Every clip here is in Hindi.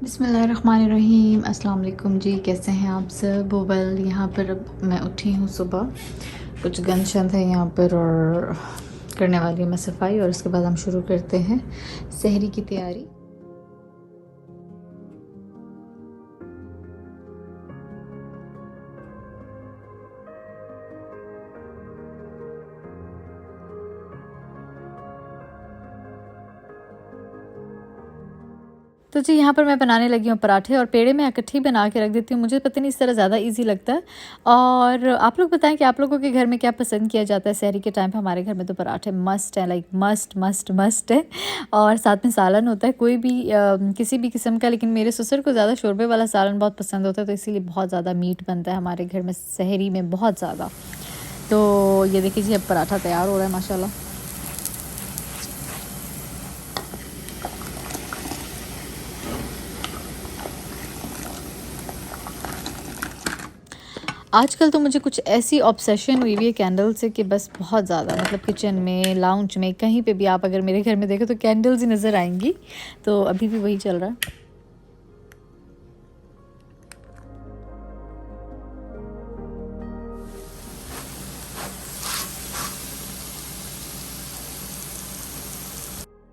बिस्मिल्लाहिर्रहमानिर्रहीम। अस्सलाम वालेकुम जी, कैसे हैं आप सब। वेल, यहाँ पर अब मैं उठी हूँ सुबह, कुछ गंद शंद है यहाँ पर और करने वाली हूँ मैं सफाई, और उसके बाद हम शुरू करते हैं सहरी की तैयारी। तो जी यहाँ पर मैं बनाने लगी हूँ पराठे, और पेड़े में इकट्ठी बना के रख देती हूँ। मुझे पता नहीं, इस तरह ज़्यादा इजी लगता है। और आप लोग बताएं कि आप लोगों के घर में क्या पसंद किया जाता है सहरी के टाइम पे। हमारे घर में तो पराठे मस्ट है, लाइक मस्ट मस्ट मस्ट है, और साथ में सालन होता है कोई भी किसी भी किस्म का। लेकिन मेरे ससुर को ज़्यादा शोरबे वाला सालन बहुत पसंद होता है, तो इसीलिए बहुत ज़्यादा मीट बनता है हमारे घर में सहरी में, बहुत ज़्यादा। तो ये देखिए जी, अब पराठा तैयार हो रहा है माशाल्लाह। आजकल तो मुझे कुछ ऐसी ऑब्सेशन हुई हुई है कैंडल से कि बस बहुत ज़्यादा, मतलब किचन में, लाउंज में, कहीं पे भी आप अगर मेरे घर में देखो तो कैंडल्स ही नज़र आएंगी। तो अभी भी वही चल रहा है।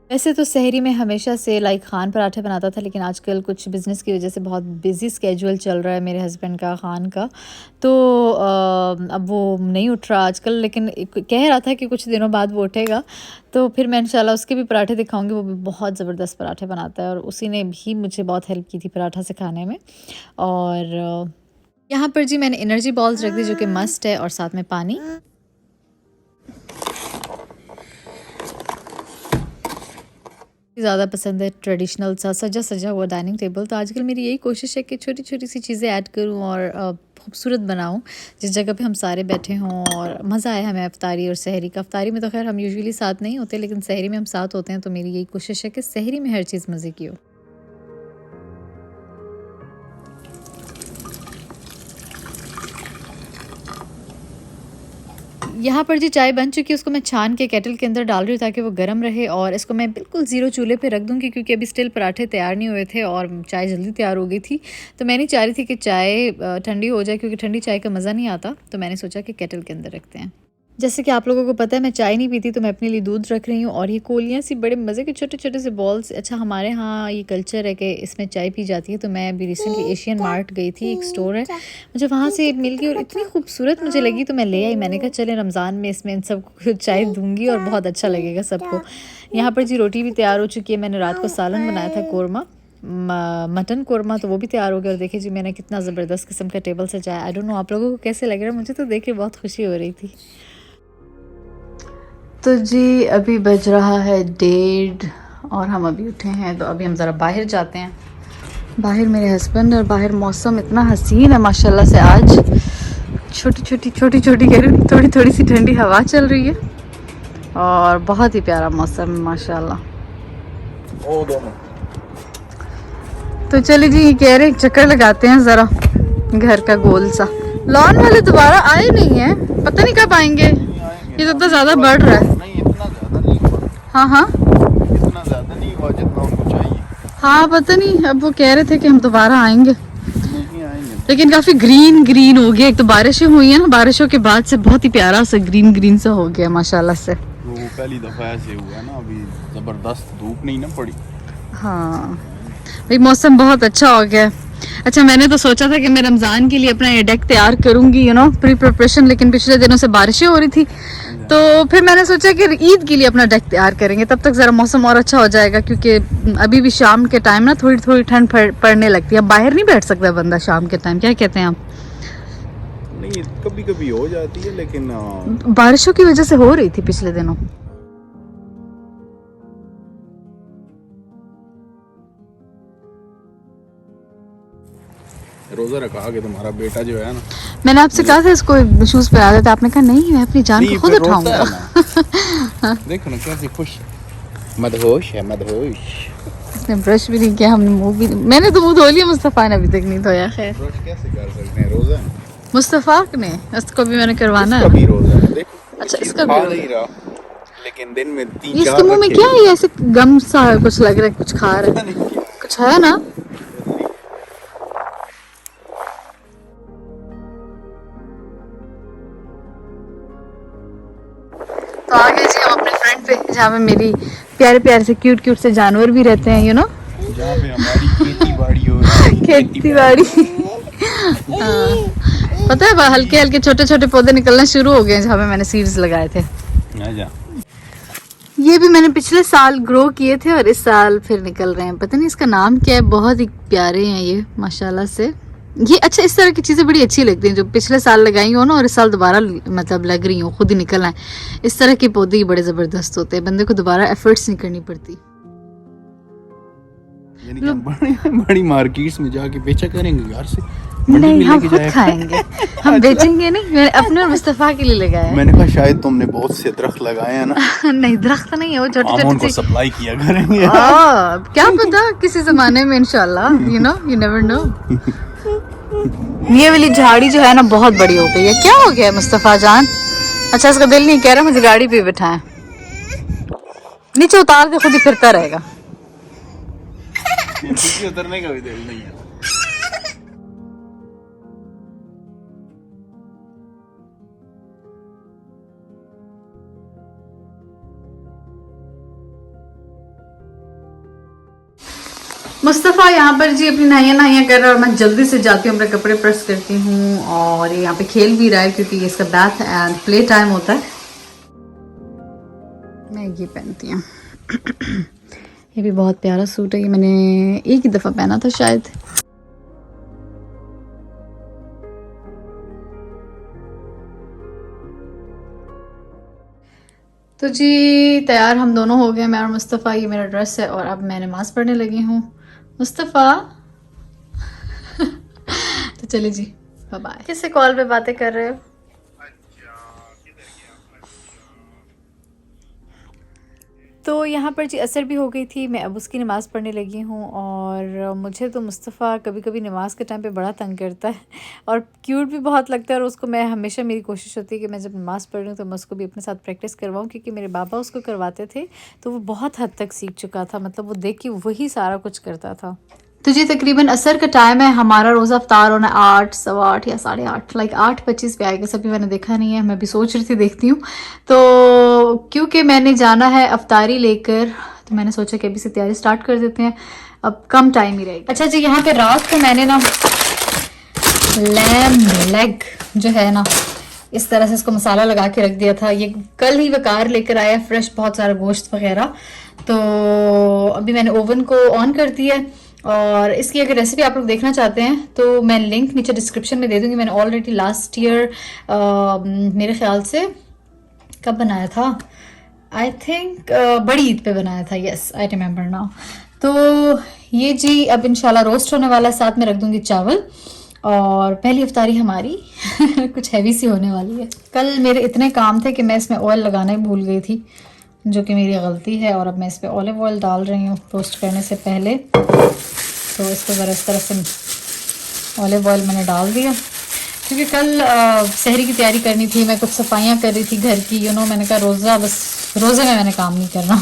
वैसे तो सहरी में हमेशा से लाइक खान पराठे बनाता था, लेकिन आजकल कुछ बिज़नेस की वजह से बहुत बिज़ी स्केड्यूल चल रहा है मेरे हस्बैंड का, खान का। तो अब वो नहीं उठ रहा आजकल, लेकिन कह रहा था कि कुछ दिनों बाद वो उठेगा। तो फिर मैं इंशाल्लाह उसके भी पराठे दिखाऊंगी। वो भी बहुत ज़बरदस्त पराठे बनाता है, और उसी ने भी मुझे बहुत हेल्प की थी पराठा सिखाने में। और यहाँ पर जी मैंने एनर्जी बॉल्स रख दी, जो कि मस्ट है, और साथ में पानी। ज़्यादा पसंद है ट्रेडिशनल सा सजा सजा हुआ डाइनिंग टेबल। तो आजकल मेरी यही कोशिश है कि छोटी छोटी सी चीज़ें ऐड करूं और खूबसूरत बनाऊं, जिस जगह पे हम सारे बैठे हों और मज़ा आए हमें अफ्तारी और सहरी का। अफ्तारी में तो खैर हम यूजुअली साथ नहीं होते, लेकिन सहरी में हम साथ होते हैं। तो मेरी यही कोशिश है कि सहरी में हर चीज़ मज़े की हो। यहाँ पर जी चाय बन चुकी है, उसको मैं छान के केटल के अंदर डाल रही हूँ ताकि वो गर्म रहे, और इसको मैं बिल्कुल ज़ीरो चूल्हे पे रख दूँगी, क्योंकि अभी स्टिल पराठे तैयार नहीं हुए थे और चाय जल्दी तैयार हो गई थी। तो मैं नहीं चाह रही थी कि चाय ठंडी हो जाए, क्योंकि ठंडी चाय का मज़ा नहीं आता। तो मैंने सोचा कि केटल के अंदर रखते हैं। जैसे कि आप लोगों को पता है मैं चाय नहीं पीती, तो मैं अपने लिए दूध रख रही हूँ। और ये कोलियाँ सी बड़े मज़े के छोटे छोटे से बॉल्स। अच्छा, हमारे यहाँ ये कल्चर है कि इसमें चाय पी जाती है। तो मैं अभी रिसेंटली एशियन मार्ट गई थी, एक स्टोर है, मुझे वहाँ से मिल गई और इतनी खूबसूरत मुझे लगी, तो मैं ले आई। मैंने कहा चले रमज़ान में इसमें इन सबको चाय दूँगी और बहुत अच्छा लगेगा सबको। यहाँ पर जी रोटी भी तैयार हो चुकी है। मैंने रात को सालन बनाया था, कौरमा, मटन कौरमा, तो वो भी तैयार हो गया। और देखिए जी मैंने कितना ज़बरदस्त किस्म का टेबल सजाया। आई डोंट नो आप लोगों को कैसे लग रहा है, मुझे तो देख के बहुत खुशी हो रही थी। तो जी अभी बज रहा है 1:30 और हम अभी उठे हैं। तो अभी हम ज़रा बाहर जाते हैं। बाहर मेरे हस्बैंड, और बाहर मौसम इतना हसीन है माशाल्लाह से। आज छोटी छोटी छोटी छोटी थोड़ी थोड़ी सी ठंडी हवा चल रही है, और बहुत ही प्यारा मौसम है माशाल्लाह। तो चलिए जी, ये कह रहे एक चक्कर लगाते हैं ज़रा घर का गोल सा। लॉन वाले दोबारा आए नहीं है, पता नहीं कब आएंगे। ये तो इतना ज़्यादा बढ़ रहा है। नहीं, इतना ज़्यादा नहीं हुआ। हाँ हाँ, इतना ज़्यादा नहीं हुआ जितना उनको चाहिए। हाँ पता नहीं, अब वो कह रहे थे कि हम दोबारा आएंगे, नहीं आएंगे, लेकिन काफ़ी ग्रीन ग्रीन हो गया। एक तो बारिशें हुई हैं ना, बारिशों के बाद से बहुत ही प्यारा सा ग्रीन ग्रीन सा हो गया माशाल्लाह से। वो पहली दफ़ा ऐसे हुआ ना, अभी ज़बरदस्त धूप नहीं ना पड़ी। हाँ भाई, मौसम बहुत अच्छा हो गया। अच्छा, मैंने तो सोचा था कि मैं रमज़ान के लिए अपना ये डेक तैयार करूंगी, प्री प्रिपरेशन, लेकिन पिछले दिनों से बारिशें हो रही थी। तो फिर मैंने सोचा कि ईद के लिए अपना डेक तैयार करेंगे, तब तक ज़रा मौसम और अच्छा हो जाएगा, क्योंकि अभी भी शाम के टाइम ना थोड़ी थोड़ी ठंड पड़ने लगती है। बाहर नहीं बैठ सकता बंदा शाम के टाइम, क्या कहते हैं आप। नहीं, कभी कभी हो जाती है, लेकिन बारिशों की वजह से हो रही थी पिछले दिनों। रोज़ा रखा के तुम्हारा बेटा जो है ना, मैंने आपसे कहा था इसको शूज पहना देता, आपने कहा नहीं, मैं अपनी जान को खुद फिर रोता उठाऊंगा। है ना। देखो ना कैसे खुश, मदहोश है, मदहोश। उसने ब्रश भी नहीं किया, हमने मुंह भी नहीं, मैंने तो मुंह धो लिया, मुस्तफ़ा ने अभी तक नहीं धोया। खैर, ब्रश कैसे कर सकते हैं, रोज़ा है। मुस्तफ़ा ने, उसको भी मैंने करवाना इसका है। भी रोज़ा है, देखो। अच्छा, चीज़ इसका खा भी नहीं रहा, लेकिन दिन में ये इसके 3-4 मुंह में रखे। क्या है, ये ऐसे गम सा कुछ लग रहा है, कुछ खा रहा है, कुछ है ना। हूँ अपने फ्रंट पे जहाँ पे मेरी प्यारे प्यारे से क्यूट से जानवर भी रहते हैं, जहाँ पे हमारी खेती बाड़ी हो रही है। खेती बाड़ी। पता है हल्के हल्के छोटे छोटे पौधे निकलना शुरू हो गए हैं जहाँ पे मैंने सीड्स लगाए थे। आजा। ये भी मैंने पिछले साल ग्रो किए थे और इस साल फिर निकल रहे हैं। पता नहीं इसका नाम क्या है, बहुत ही प्यारे हैं ये माशाल्लाह से। ये अच्छा, इस तरह की चीज़ें बड़ी अच्छी लगती हैं जो पिछले साल लगाई हो ना और इस साल दोबारा मतलब लग रही हो, खुद ही निकल आए। इस तरह के पौधे ही बड़े ज़बरदस्त होते हैं, बंदे को दोबारा एफर्ट्स नहीं करनी पड़ती। यानी कि हम बड़ी मार्केट्स में जाके बेचा करेंगे यार से। नहीं, हम खुद खाएंगे, हम बेचेंगे नहीं। मैंने अपने और मुस्तफ़ा के लिए लगाया। मैंने कहा शायद तुमने बहुत से दरख्त लगाए हैं ना। नहीं, दरख्त नहीं है वो, छोटे छोटे को सप्लाई किया करेंगे। क्या पता किसी जमाने में इंशाल्लाह, यू नेवर नो। ये वाली झाड़ी जो है ना बहुत बड़ी हो गई है। क्या हो गया है मुस्तफ़ा जान? अच्छा, इसका दिल नहीं कह रहा मुझे गाड़ी पे बिठाएं। नीचे उतार दे, खुद ही फिरता रहेगा। उतरने का भी दिल नहीं है। मुस्तफ़ा यहाँ पर जी अपनी नहाइयाँ कर रहा है और मैं जल्दी से जाती हूँ, अपने कपड़े प्रेस करती हूँ। और ये यहाँ पे खेल भी रहा है क्योंकि ये इसका बैथ एंड प्ले टाइम होता है। मैं ये पहनती हूँ। ये भी बहुत प्यारा सूट है, ये मैंने एक ही दफ़ा पहना था शायद। तो जी तैयार हम दोनों हो गए, मैं और मुस्तफ़ा। ये मेरा ड्रेस है और अब मैं नमाज़ पढ़ने लगी हूँ। मुस्तफ़ा तो चलिए जी, बाय बाय। किससे कॉल पे बातें कर रहे हो? तो यहाँ पर जी असर भी हो गई थी, मैं अब उसकी नमाज़ पढ़ने लगी हूँ। और मुझे तो मुस्तफ़ा कभी कभी नमाज़ के टाइम पे बड़ा तंग करता है और क्यूट भी बहुत लगता है। और उसको मैं हमेशा, मेरी कोशिश होती है कि मैं जब नमाज़ पढ़ रही हूँ तो मैं उसको भी अपने साथ प्रैक्टिस करवाऊँ, क्योंकि मेरे बाबा उसको करवाते थे तो वो बहुत हद तक सीख चुका था। मतलब वो देख के वही सारा कुछ करता था। तो जी तकरीबन असर का टाइम है, हमारा रोज़ा अफ्तार होना 8, 8:15 या 8:30, लाइक 8:25 पे आएगा। सभी मैंने देखा नहीं है, मैं भी सोच रही थी देखती हूँ। तो क्योंकि मैंने जाना है अफ्तारी लेकर, तो मैंने सोचा कि अभी से तैयारी स्टार्ट कर देते हैं, अब कम टाइम ही रहेगा। अच्छा जी, यहाँ पे रात को मैंने ना लैम्ब लेग जो है ना इस तरह से इसको मसाला लगा के रख दिया था। ये कल ही वकार लेकर आया फ्रेश, बहुत सारा गोश्त वगैरह। तो अभी मैंने ओवन को ऑन कर दिया है और इसकी अगर रेसिपी आप लोग देखना चाहते हैं तो मैं लिंक नीचे डिस्क्रिप्शन में दे दूंगी। मैंने ऑलरेडी लास्ट ईयर मेरे ख्याल से कब बनाया था, आई थिंक बड़ी ईद पे बनाया था। Yes, I remember now. तो ये जी अब इंशाल्लाह रोस्ट होने वाला है, साथ में रख दूंगी चावल। और पहली इफ्तारी हमारी कुछ हैवी सी होने वाली है। कल मेरे इतने काम थे कि मैं इसमें ऑयल लगाना ही भूल गई थी, जो कि मेरी गलती है। और अब मैं इस पर ऑलिव ऑयल डाल रही हूँ रोस्ट करने से पहले। तो इसको ज़रा इस तरह से ऑलिव ऑयल मैंने डाल दिया, क्योंकि कल सहरी की तैयारी करनी थी, मैं कुछ सफाइयाँ कर रही थी घर की। मैंने कहा रोज़ा, बस रोज़े में मैंने काम नहीं करना,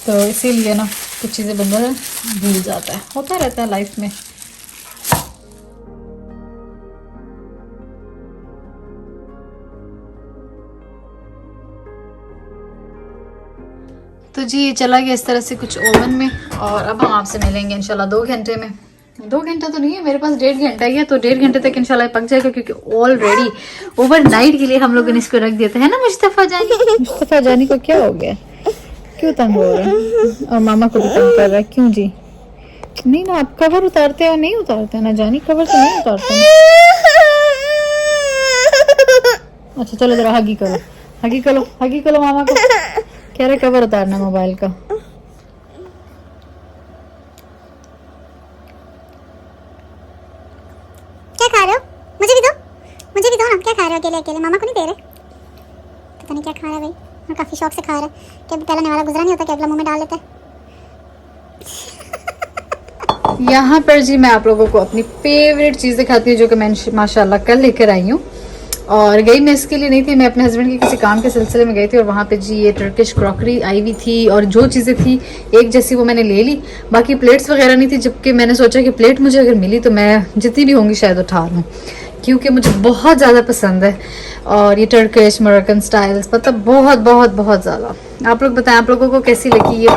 तो इसीलिए ना कुछ चीज़ें बंदा भूल जाता है, होता रहता है लाइफ में। तो जी ये चला गया इस तरह से कुछ ओवन में। और अब हम आपसे मिलेंगे इंशाल्लाह 2 घंटे में। 2 घंटा तो नहीं है मेरे पास, 1.5 घंटा ही है। तो 1.5 घंटे तक इंशाल्लाह पक जाएगा, क्योंकि ऑलरेडी ओवरनाइट के लिए हम लोगों ने इसको रख दिया था, है ना मुस्तफ़ा जानी? मुस्तफ़ा जानी को क्या हो गया, क्यों तंग हो रहा है? और मामा को भी तंग कर रहा है, क्यों जी? नहीं ना, आप कवर उतारते हो? नहीं उतारते ना जानी, कवर तो नहीं उतारते ना। अच्छा चलो जरा हगी करो, हगी करो, हगी करो मामा को। कह रहे कवर उतारना मोबाइल का। क्या खा रहे हो? मुझे भी दो, मुझे भी दो ना। क्या खा रहे हो अकेले अकेले? मामा को नहीं दे रहे? पता नहीं क्या खा रहा है भाई, और काफी शौक से खा रहा है। कि अभी पहला निवाला गुजरा नहीं होता कि अगला मुंह में डाल लेता है। यहाँ पर जी मैं आप लोगों को अपनी फेवरेट चीज़ दिखाती हूँ, जो कि मैं माशाल्लाह कल लेकर आई हूँ। और गई मैं इसके लिए नहीं थी, मैं अपने हस्बैंड के किसी काम के सिलसिले में गई थी। और वहाँ पे जी ये टर्किश क्रॉकरी आई हुई थी, और जो चीज़ें थी एक जैसी वो मैंने ले ली। बाकी प्लेट्स वगैरह नहीं थी, जबकि मैंने सोचा कि प्लेट मुझे अगर मिली तो मैं जितनी भी होंगी शायद उठा लूँ, क्योंकि मुझे बहुत ज़्यादा पसंद है। और ये टर्किश मोरक्कन स्टाइल्स मतलब बहुत बहुत बहुत ज़्यादा। आप लोग बताएं आप लोगों को कैसी लगी ये,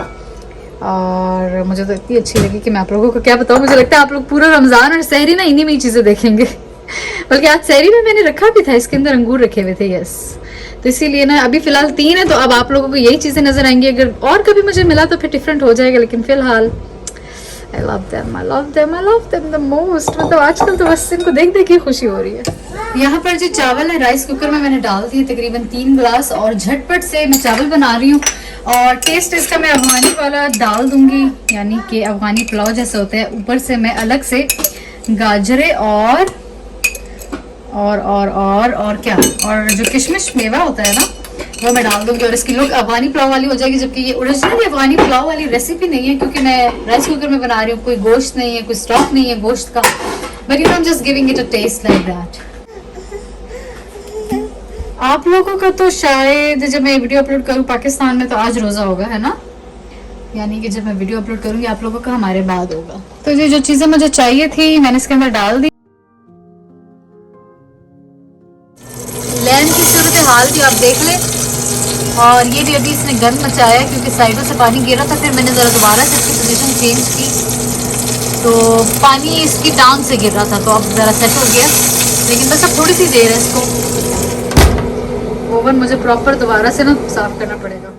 और मुझे तो इतनी अच्छी लगी कि मैं आप लोगों को क्या बताऊँ। मुझे लगता है आप लोग पूरा रमज़ान और सहरी ना इन्हीं में ही चीज़ें देखेंगे। बल्कि आज सहरी में मैंने रखा भी था, इसके अंदर अंगूर रखे हुए थे। यस, तो इसीलिए ना अभी फ़िलहाल 3 है, तो अब आप लोगों को यही चीज़ें नज़र आएंगी। अगर और कभी मुझे मिला तो फिर डिफरेंट हो जाएगा, लेकिन फ़िलहाल I love them, I love them, I love them the most। मतलब आजकल तो बस इनको देख देख के खुशी हो रही है। यहाँ पर जो चावल है राइस कुकर में मैंने डाल दिए तकरीबन 3 गिलास, और झटपट से मैं चावल बना रही हूँ। और टेस्ट इसका मैं अफगानी वाला डाल दूंगी, यानी कि अफगानी पुलाव जैसा होता है। ऊपर से मैं अलग से गाजरे और क्या, और जो किशमिश मेवा होता है ना वो मैं डाल दूंगी, और इसकी लुक अफगानी पुलाव वाली हो जाएगी। जबकि ये ओरिजिनली अफगानी पुलाव वाली रेसिपी नहीं है, क्योंकि मैं राइस कुकर में बना रही हूँ। कोई गोश्त नहीं है, कोई स्टॉक नहीं है गोश्त का, but you know I am just giving it a taste like that. आप लोगों का तो शायद जब मैं वीडियो अपलोड करूँ पाकिस्तान में तो आज रोज़ा होगा, है ना? यानी कि जब मैं वीडियो अपलोड करूँगी आप लोगों का हमारे बाद होगा। तो ये जो चीज़ें मुझे चाहिए थी मैंने इसके अंदर डाल दी। लैंड की सूरत हाल भी आप देख लें, और ये भी अभी इसने गंद मचाया क्योंकि साइडों से पानी गिरा था। फिर मैंने ज़रा दोबारा से इसकी पोजीशन चेंज की तो पानी इसकी टांग से गिर रहा था, तो अब ज़रा सेट हो गया। लेकिन बस अब थोड़ी सी देर है, इसको ओवन मुझे प्रॉपर दोबारा से ना साफ करना पड़ेगा।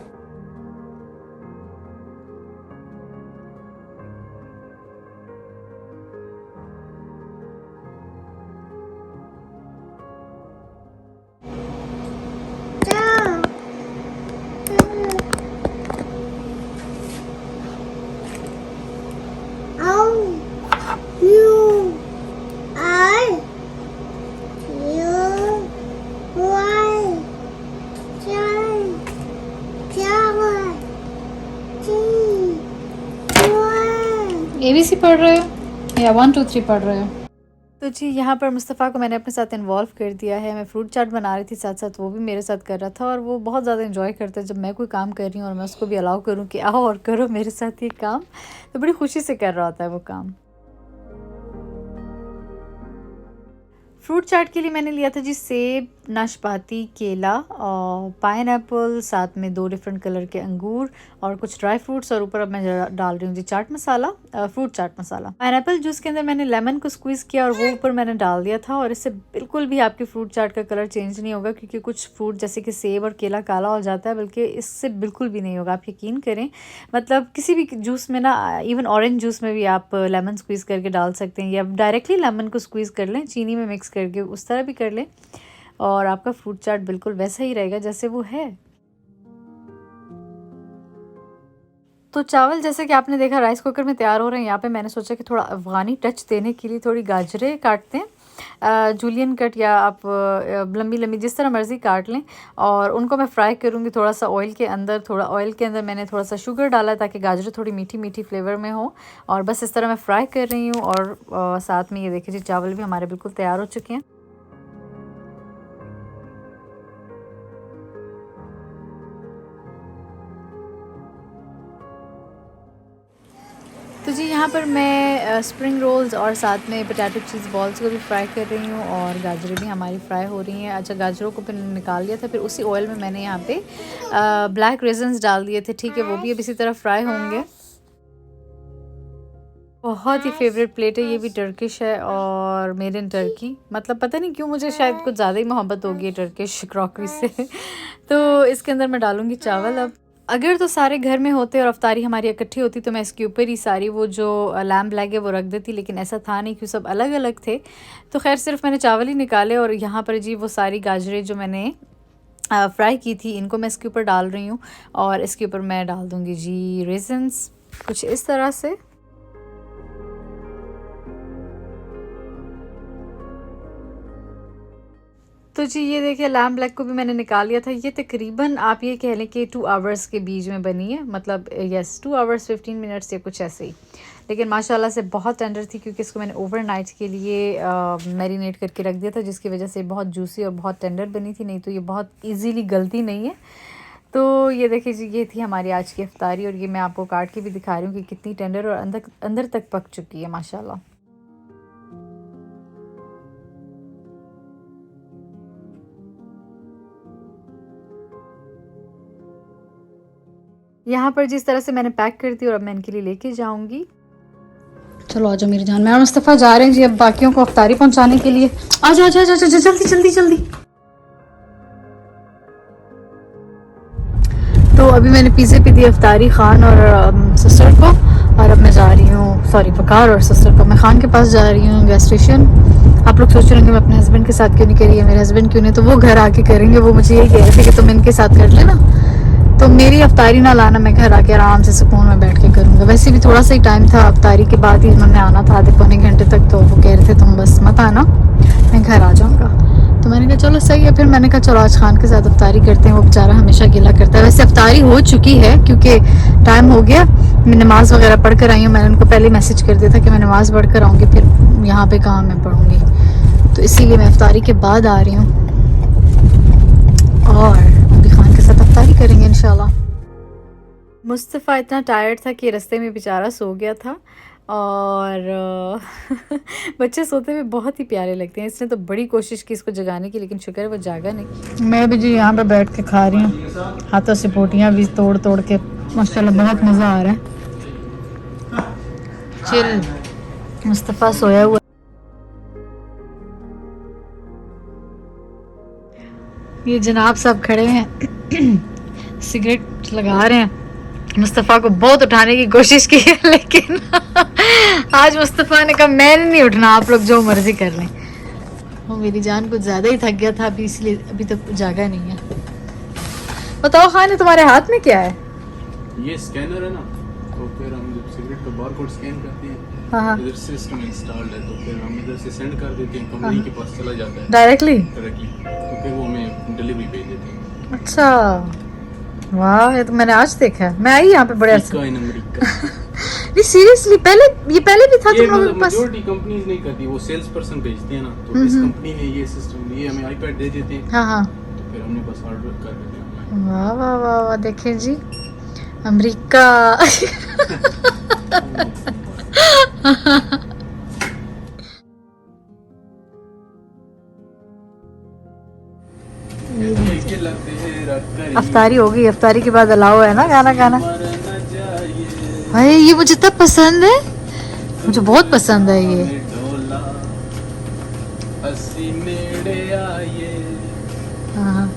ABC पढ़ रहे हो या 1 2 3 पढ़ रहे हो? तो जी यहाँ पर मुस्तफ़ा को मैंने अपने साथ इन्वॉल्व कर दिया है। मैं फ्रूट चाट बना रही थी, साथ साथ वो भी मेरे साथ कर रहा था, और वो बहुत ज़्यादा एंजॉय करता है जब मैं कोई काम कर रही हूँ और मैं उसको भी अलाउ करूँ कि आओ और करो मेरे साथ ये काम। तो बड़ी खुशी से कर रहा होता है वो काम। फ्रूट चाट के लिए मैंने लिया था जी सेब, नाशपाती, केला और पाइनएप्पल, साथ में 2 डिफरेंट कलर के अंगूर और कुछ ड्राई फ्रूट्स, और ऊपर अब मैं डाल रही हूँ जी chaat masala, fruit chaat masala. Pineapple juice के अंदर मैंने लेमन को स्क्वीज़ किया और वो ऊपर मैंने डाल दिया था, और इससे बिल्कुल भी आपकी फ्रूट चाट का कलर चेंज नहीं होगा, क्योंकि कुछ फ्रूट जैसे कि सेब और केला काला हो जाता है, बल्कि इससे बिल्कुल भी नहीं होगा, आप यकीन करें। मतलब किसी भी जूस में ना, इवन ऑरेंज जूस में भी आप लेमन स्क्वीज़ करके डाल सकते हैं, या डायरेक्टली लेमन को स्क्वीज़ कर लें चीनी में मिक्स करके, उस तरह भी कर लें, और आपका फ्रूट चाट बिल्कुल वैसा ही रहेगा जैसे वो है। तो चावल जैसे कि आपने देखा राइस कुकर में तैयार हो रहे हैं। यहाँ पे मैंने सोचा कि थोड़ा अफ़गानी टच देने के लिए थोड़ी गाजरें काटते हैं, जूलियन कट, या आप लंबी लंबी जिस तरह मर्ज़ी काट लें, और उनको मैं फ्राई करूँगी थोड़ा सा ऑयल के अंदर। थोड़ा ऑयल के अंदर मैंने थोड़ा सा शुगर डाला ताकि गाजरें थोड़ी मीठी मीठी फ्लेवर में हो, और बस इस तरह मैं फ्राई कर रही हूँ। और साथ में ये देखिए जी चावल भी हमारे बिल्कुल तैयार हो चुके हैं। तो जी यहाँ पर मैं स्प्रिंग रोल्स और साथ में पोटैटो चीज़ बॉल्स को भी फ्राई कर रही हूँ, और गाजरें भी हमारी फ्राई हो रही हैं। अच्छा, गाजरों को फिर निकाल लिया था, फिर उसी ऑयल में मैंने यहाँ पे ब्लैक रेजन्स डाल दिए थे, ठीक है, वो भी अब इसी तरह फ्राई होंगे। बहुत ही फेवरेट प्लेट है, ये भी टर्किश है और मेड इन टर्की। मतलब पता नहीं क्यों मुझे शायद कुछ ज़्यादा ही मोहब्बत होगी है टर्किश क्रॉकरी से। तो इसके अंदर मैं डालूँगी चावल। अब अगर तो सारे घर में होते और अफ्तारी हमारी इकट्ठी होती तो मैं इसके ऊपर ही सारी वो जो लैम्ब लैग है वो रख देती, लेकिन ऐसा था नहीं, क्यों सब अलग अलग थे। तो खैर सिर्फ मैंने चावल ही निकाले, और यहाँ पर जी वो सारी गाजरें जो मैंने फ्राई की थी इनको मैं इसके ऊपर डाल रही हूँ, और इसके ऊपर मैं डाल दूँगी जी रेजन्स कुछ इस तरह से। तो जी ये देखिए लैम्ब ब्लैक को भी मैंने निकाल लिया था। ये तकरीबन आप ये कह लें कि 2 आवर्स के बीच में बनी है, मतलब यस 2 आवर्स 15 मिनट्स या कुछ ऐसे ही। लेकिन माशाल्लाह से बहुत टेंडर थी, क्योंकि इसको मैंने ओवरनाइट के लिए मैरिनेट करके रख दिया था, जिसकी वजह से बहुत जूसी और बहुत टेंडर बनी थी, नहीं तो ये बहुत ईजीली गलती नहीं है। तो ये देखिए जी ये थी हमारी आज की इफ्तारी, और ये मैं आपको काट के भी दिखा रही हूँ कि कितनी टेंडर और अंदर तक पक चुकी है माशाल्लाह। यहाँ पर जिस तरह से मैंने पैक कर दी और अब मैं इनके लिए लेके जाऊंगी। चलो आ जाओ मेरी जान, मैं और मुस्तफ़ा जा रहे हैं जी अब बाकियों को अफ्तारी पहुंचाने के लिए। आ जाओ जल्दी जल्दी जल्दी। तो अभी मैंने पिज़्ज़े पे दी अफ्तारी खान और सिस्टर को, और अब मैं जा रही हूँ, सॉरी वकार और सिस्टर को, मैं खान के पास जा रही हूँ गैस स्टेशन। आप लोग सोच रहे होंगे मैं अपने हस्बैंड के साथ क्यों नहीं करी है, मेरे हस्बैंड क्यों नहीं, तो वो घर आके करेंगे। वो मुझे यही कह रहे थे कि तुम इनके साथ कर लेना, तो मेरी अफ्तारी ना लाना, मैं घर आके आराम से सुकून में बैठ के करूँगा। वैसे भी थोड़ा सा ही टाइम था, अफ्तारी के बाद ही उन्होंने आना था, आधे पौने घंटे तक, तो वो कह रहे थे तुम बस मत आना, मैं घर आ जाऊँगा। तो मैंने कहा चलो सही है। फिर मैंने कहा चलो आज खान के साथ अफ्तारी करते हैं, वो बेचारा हमेशा गिला करता है। वैसे अफ्तारी हो चुकी है क्योंकि टाइम हो गया, मैं नमाज़ वगैरह पढ़ कर आई हूँ। मैंने उनको पहले मैसेज कर दिया था कि मैं नमाज़ पढ़ कर आऊँगी, फिर यहाँ पे कहाँ मैं पढ़ूँगी, तो इसीलिए मैं अफ्तारी के बाद आ रही हूँ और अभी खान के साथ अफ्तारी करेंगे इंशाल्लाह। मुस्तफ़ा इतना टायर्ड था कि रास्ते में बेचारा सो गया था, और बच्चे सोते हुए बहुत ही प्यारे लगते हैं। इसने तो बड़ी कोशिश की इसको जगाने की, लेकिन शुक्र है वो जागा नहीं। मैं भी जी यहाँ पे बैठ के खा रही हूँ, हाथों से पोटियाँ भी तोड़ तोड़ के, माशाल्लाह बहुत मज़ा आ रहा है। चिल। मुस्तफ़ा सोया हुआ, ये जनाब साहब खड़े हैं सिगरेट लगा रहे हैं। मुस्तफ़ा को बहुत उठाने की कोशिश की है, लेकिन आज मुस्तफ़ा ने कहा मैंने नहीं उठना, आप लोग जो मर्जी कर लें। वो मेरी जान कुछ ज़्यादा ही थक गया था अभी, इसलिए अभी तक जागा नहीं है। बताओ खान, तुम्हारे हाथ में क्या है? ये स्कैनर है ना, तो फिर हम जब सिगरेट का बारकोड स्कैन करते हैं, हाँ इधर सिस्टम इंस्टॉल्ड है, तो फिर हम इधर से सेंड कर देते हैं, कंपनी के पास चला जाता है डायरेक्टली। तो फिर वो हमें डिलीवरी भेज देते हैं। अच्छा वाह, ये तो मैंने आज देखा है, मैं आई यहाँ पे बड़े अरसे। अमेरिका नहीं सीरियसली, ये पहले भी था ये तुम लोगों के पास? मेजॉरिटी कंपनीज नहीं करती, वो सेल्स पर्सन भेजते हैं ना, तो इस कंपनी ने ये सिस्टम, ये हमें आईपैड दे देते हैं, हाँ हाँ। तो फिर हमने बस ऑर्डर कर देते हैं। वाह वाह वाह वाह, देखें जी अमेरिका। अफ्तारी हो गई, अफ्तारी के बाद अलाउ है ना गाना गाना। भाई ये मुझे तब पसंद है, मुझे बहुत पसंद है ये। हाँ।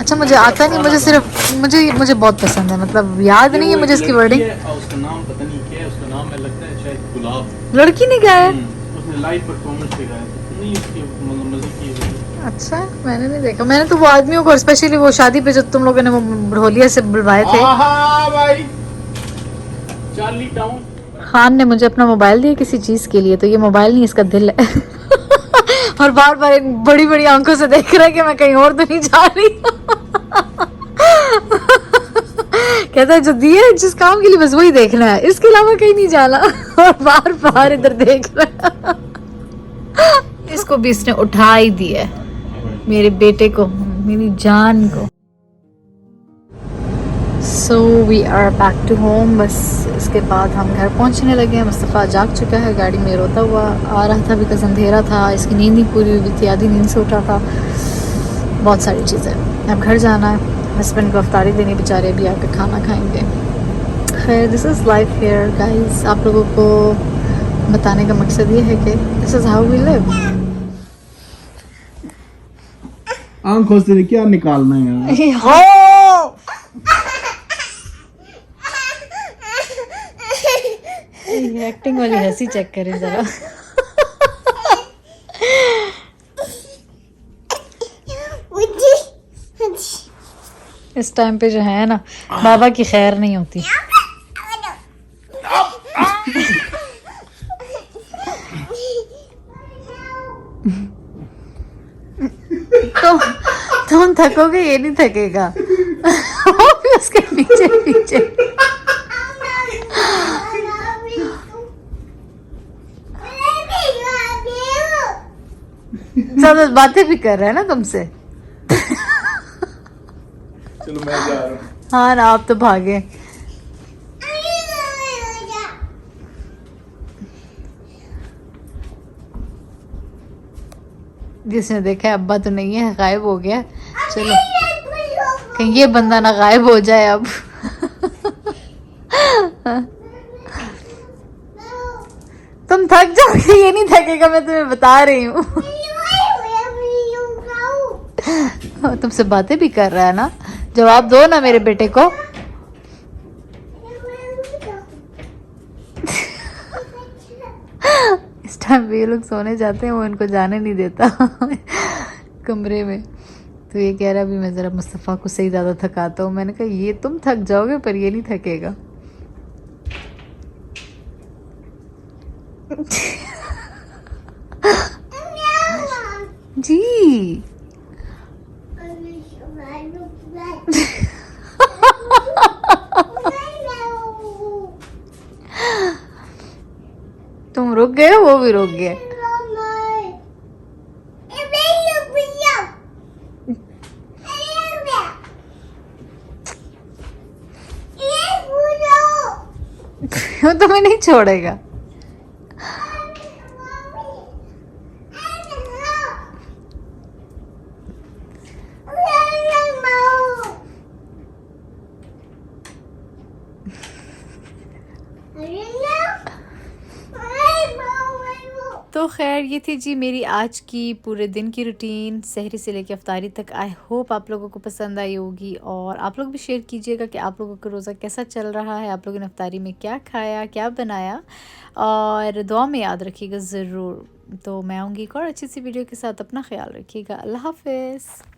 अच्छा मुझे आता नहीं, मुझे सिर्फ मुझे बहुत पसंद है, मतलब याद नहीं है मुझे इसकी वर्डिंग। उसका नाम पता नहीं क्या है, उसका नाम है लगता है शायद गुलाब। लड़की ने गाया है? उसने लाइव परफॉर्मेंस पे गाया, नहीं उसकी मतलब मजे की है। अच्छा मैंने नहीं देखा, मैंने तो वो आदमियों को, स्पेशली वो शादी पे जो तुम लोगों ने वो ढोलिया से बुलवाए थे। भाई चार्ली टाउन। खान ने मुझे अपना मोबाइल दिया किसी चीज के लिए, तो ये मोबाइल नहीं इसका दिल है। और बार बार बड़ी बड़ी आंखों से देख रहा है कि मैं कहीं और तो नहीं जा रही। कहता है जो दिए जिस काम के लिए बस वही देखना है, इसके अलावा कहीं नहीं जाना। और बार बार इधर देख रहा है। इसको भी इसने उठा ही दिया, मेरे बेटे को, मेरी जान को। So we are back to home. बस इसके बाद हम घर पहुंचने लगे हैं। मुस्तफ़ा जाग चुका है, गाड़ी में रोता हुआ आ रहा था बिकॉज अंधेरा था, इसकी नींद नहीं पूरी हुई थी, आधी नींद से उठा था, बहुत सारी चीज़ें। अब घर जाना है, हस्बैंड को अफ्तारी देनी, बेचारे भी आकर खाना खाएंगे। खैर this is life here guys. आप लोगों को बताने का मकसद ये है कि this is how we live. आंखों से क्या निकालना है यार। हो एक्टिंग वाली हंसी चेक करें जरा। इस टाइम पे जो है ना, बाबा की खैर नहीं होती। तो तुम थकोगे, ये नहीं थकेगा। वो भी उसके पीछे पीछे। सब बातें भी कर रहा है ना तुमसे। चलो मैं जा रहा हूँ। हाँ ना, आप तो भागे। जिसने देखा है अब्बा तो नहीं है, गायब हो गया। चलो कहीं ये बंदा ना गायब हो जाए अब। तुम थक जाओगे, ये नहीं थकेगा, मैं तुम्हें बता रही हूँ। तुमसे बातें भी कर रहा है ना, जवाब दो ना मेरे बेटे को। इस टाइम पे ये लोग सोने जाते हैं, वो इनको जाने नहीं देता कमरे में। तो ये कह रहा है अभी मैं ज़रा मुस्तफ़ा को सही ज़्यादा थकाता हूँ। मैंने कहा ये तुम थक जाओगे पर ये नहीं थकेगा। जी तुम रुक गए, वो भी रुक गए। वो तुम्हें नहीं छोड़ेगा। तो खैर ये थी जी मेरी आज की पूरे दिन की रूटीन, सहरी से लेकर अफ्तारी तक। आई होप आप लोगों को पसंद आई होगी, और आप लोग भी शेयर कीजिएगा कि आप लोगों का रोज़ा कैसा चल रहा है, आप लोगों ने अफ्तारी में क्या खाया, क्या बनाया, और दुआ में याद रखिएगा ज़रूर। तो मैं आऊँगी एक और अच्छी सी वीडियो के साथ। अपना ख्याल रखिएगा। अल्लाह हाफ़िज़।